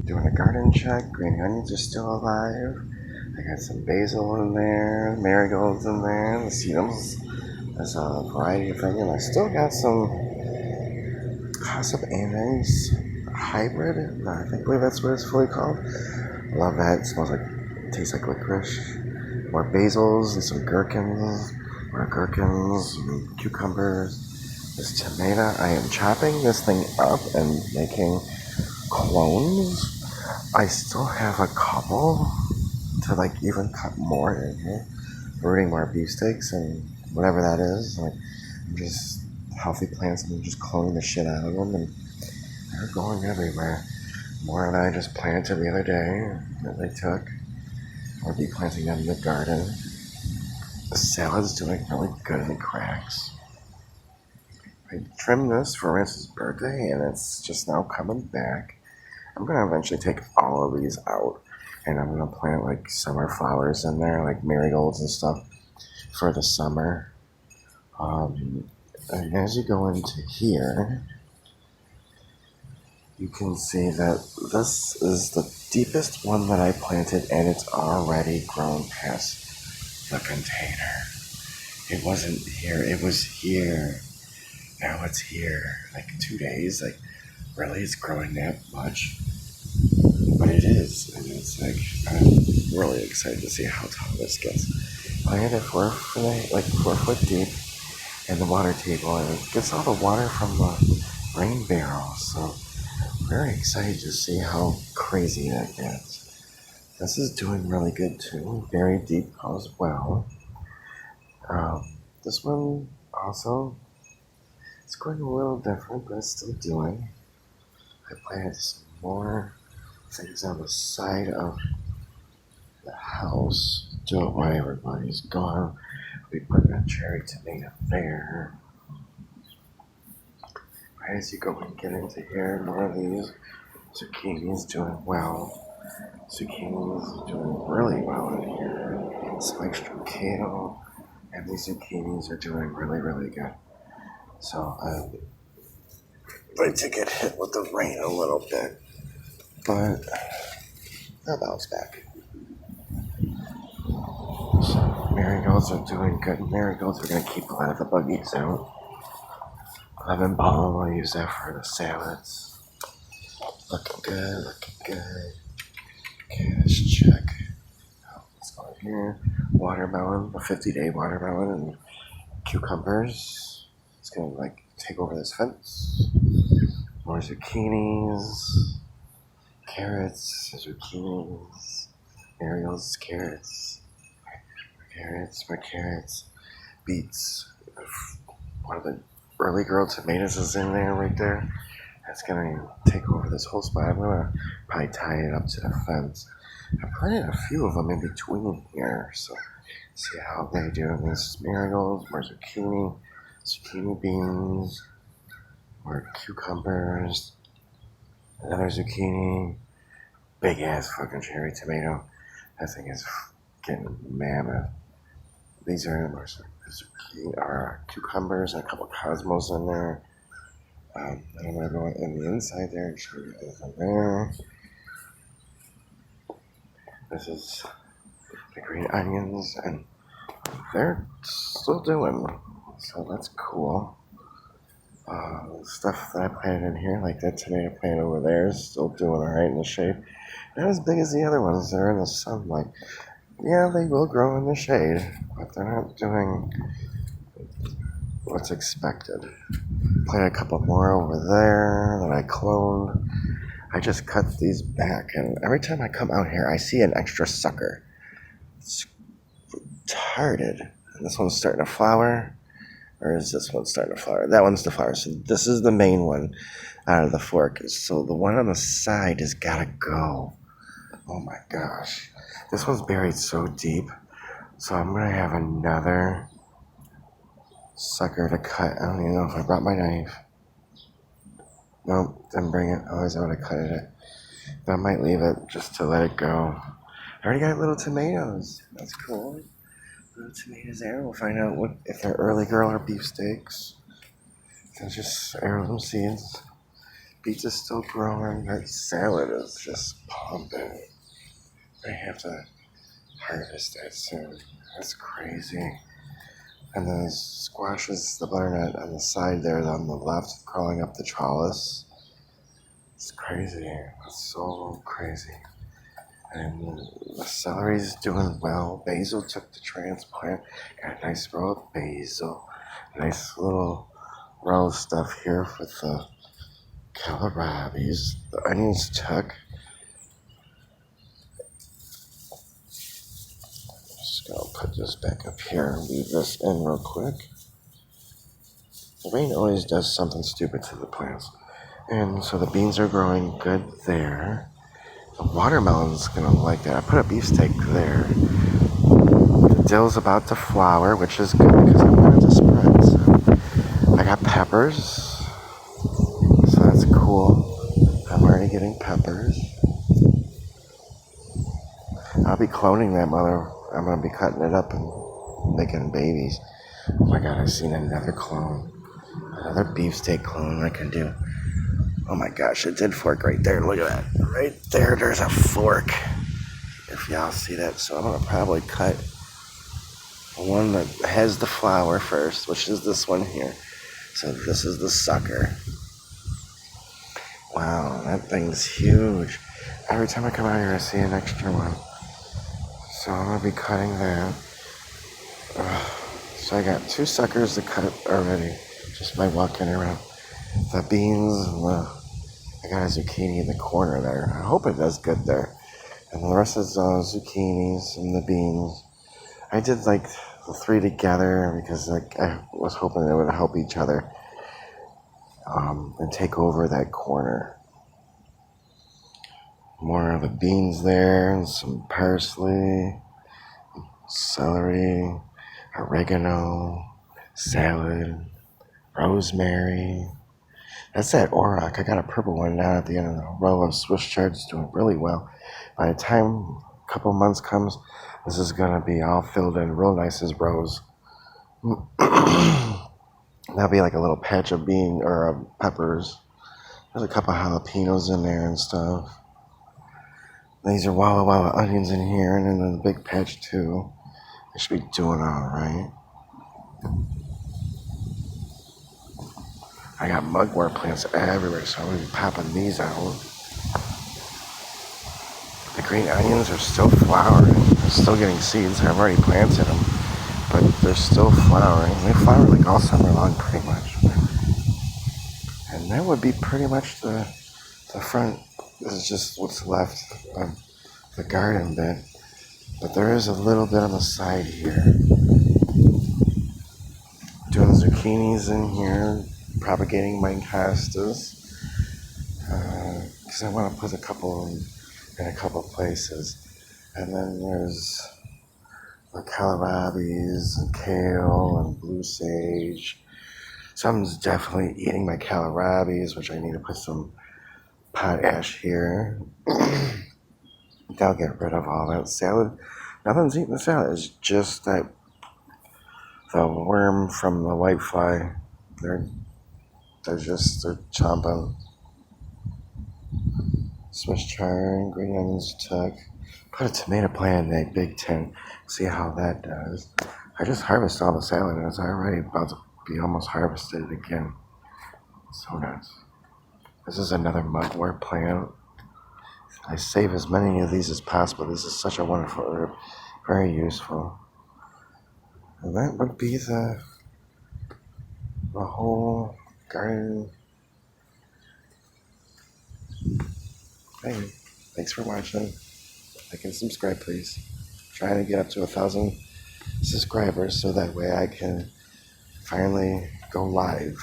Doing a garden check. Green onions are still alive. I got some basil in there, marigolds in there, the sedums. There's a variety of things. And I still got some Casa Andes hybrid. I believe that's what it's fully called. I love that. It smells like, tastes like licorice. More basils and some gherkins. More gherkins, and cucumbers. This tomato. I am chopping this thing up and making clones. I still have a couple to like even cut more in here. Rooting more beefsteaks and whatever that is. Like, I'm just healthy plants and I'm just cloning the shit out of them, and they're going everywhere. More than I just planted the other day that they took. I'll be planting them in the garden. The salad's doing really good in the cracks. I trimmed this for Rance's birthday and it's just now coming back. I'm gonna eventually take all of these out and I'm gonna plant like summer flowers in there, like marigolds and stuff for the summer. And as you go into here, you can see that this is the deepest one that I planted and it's already grown past the container. It wasn't here, it was here. Now it's here. Like 2 days, like really it's growing that much. But it is, and it's like, I'm really excited to see how tall this gets. Planted it 4 foot deep in the water table, and it gets all the water from the rain barrels. So very excited to see how crazy that gets. This is doing really good too, very deep as well. This one also, it's going a little different, but it's still doing. I planted some more things on the side of the house. Do it while everybody's gone. I'll be putting a cherry tomato there. Right as you go and get into here, more of these. Zucchini's doing well. Zucchini's doing really well in here. Some extra kale, and these zucchinis are doing really, really good. So they did get hit with the rain a little bit, but they'll bounce back. So marigolds are doing good. Marigolds are going to keep a lot of the buggies out. Lemon balm, I'll use that for the salads. Looking good, looking good. Okay, let's check. Let's go in here. Watermelon, a 50-day watermelon, and cucumbers. It's going to like take over this fence. More zucchinis, carrots, zucchinis, marigolds, carrots, more carrots, beets. One of the early girl tomatoes is in there right there. That's gonna take over this whole spot. I'm gonna probably tie it up to the fence. I planted a few of them in between here, so see how they do. This is marigolds, more zucchini beans, more cucumbers, another zucchini, big ass fucking cherry tomato. That thing is getting mammoth. These are more zucchini, cucumbers, and a couple cosmos in there. And I'm going to go in the inside there and show you everything there. This is the green onions, and they're still doing, so that's cool. Stuff that I planted in here, like that tomato plant over there, is still doing alright in the shade. Not as big as the other ones that are in the sunlight. Yeah, they will grow in the shade, but they're not doing what's expected. Planted a couple more over there that I cloned. I just cut these back, and every time I come out here, I see an extra sucker. It's retarded. And this one's starting to flower, or is this one starting to flower? That one's the flower. So this is the main one out of the fork. So the one on the side has got to go. Oh my gosh. This one's buried so deep. So I'm going to have another sucker to cut. I don't even know if I brought my knife. Nope, didn't bring it. Otherwise I would have cut it. But I might leave it just to let it go. I already got little tomatoes. That's cool. Little tomatoes there. We'll find out if they're early girl or beefsteaks. They're just heirloom seeds. Beets is still growing. That salad is just pumping. I have to harvest that soon. That's crazy. And the squashes, the butternut on the side there on the left, crawling up the trellis. It's crazy. It's so crazy. And the celery's doing well. Basil took the transplant. Got a nice row of basil. Nice little row of stuff here with the kohlrabis. The onions took. Just gonna put this back up here and leave this in real quick. The rain always does something stupid to the plants. And so the beans are growing good there. The watermelon's gonna like that. I put a beefsteak there. The dill's about to flower, which is good because I want it to spread. So I got peppers. So that's cool. I'm already getting peppers. I'll be cloning that mother. I'm gonna be cutting it up and making babies. Oh my god, I've seen another clone. Another beefsteak clone I can do. Oh my gosh, it did fork right there. Look at that. Right there, there's a fork. If y'all see that. So I'm going to probably cut one that has the flower first, which is this one here. So this is the sucker. Wow, that thing's huge. Every time I come out here, I see an extra one. So I'm going to be cutting that. So I got 2 suckers to cut already, just by walking around. The beans and I got a zucchini in the corner there. I hope it does good there. And the rest is zucchinis and the beans. I did like the 3 together because like I was hoping they would help each other and take over that corner. More of the beans there and some parsley, celery, oregano, salad, rosemary. That's that auroch. I got a purple one down at the end of the row of Swiss chards doing really well. By the time a couple months comes, this is going to be all filled in real nice as rose. That'll be like a little patch of bean or peppers. There's a couple jalapenos in there and stuff. These are Walla Walla onions in here and then the big patch too. I should be doing alright. I got mugwort plants everywhere, so I'm going to be popping these out. The green onions are still flowering. They're still getting seeds. I've already planted them, but they're still flowering. They flower like all summer long, pretty much. And that would be pretty much the front. This is just what's left of the garden bit. But there is a little bit on the side here. Doing zucchinis in here. Propagating my hostas because I want to put a couple in a couple places, and then there's the kohlrabis and kale and blue sage. Someone's definitely eating my kohlrabis, which I need to put some potash here. That'll get rid of all that salad. Nothing's eating the salad. It's just that the worm from the whitefly. They're chomping. Swiss chard, green onions took. Put a tomato plant in that big tin. See how that does. I just harvested all the salad and it's already about to be almost harvested again. So nuts. This is another mugwort plant. I save as many of these as possible. This is such a wonderful herb. Very useful. And that would be the whole garden. Hey, thanks for watching. Like and subscribe, please. Trying to get up to 1,000 subscribers so that way I can finally go live.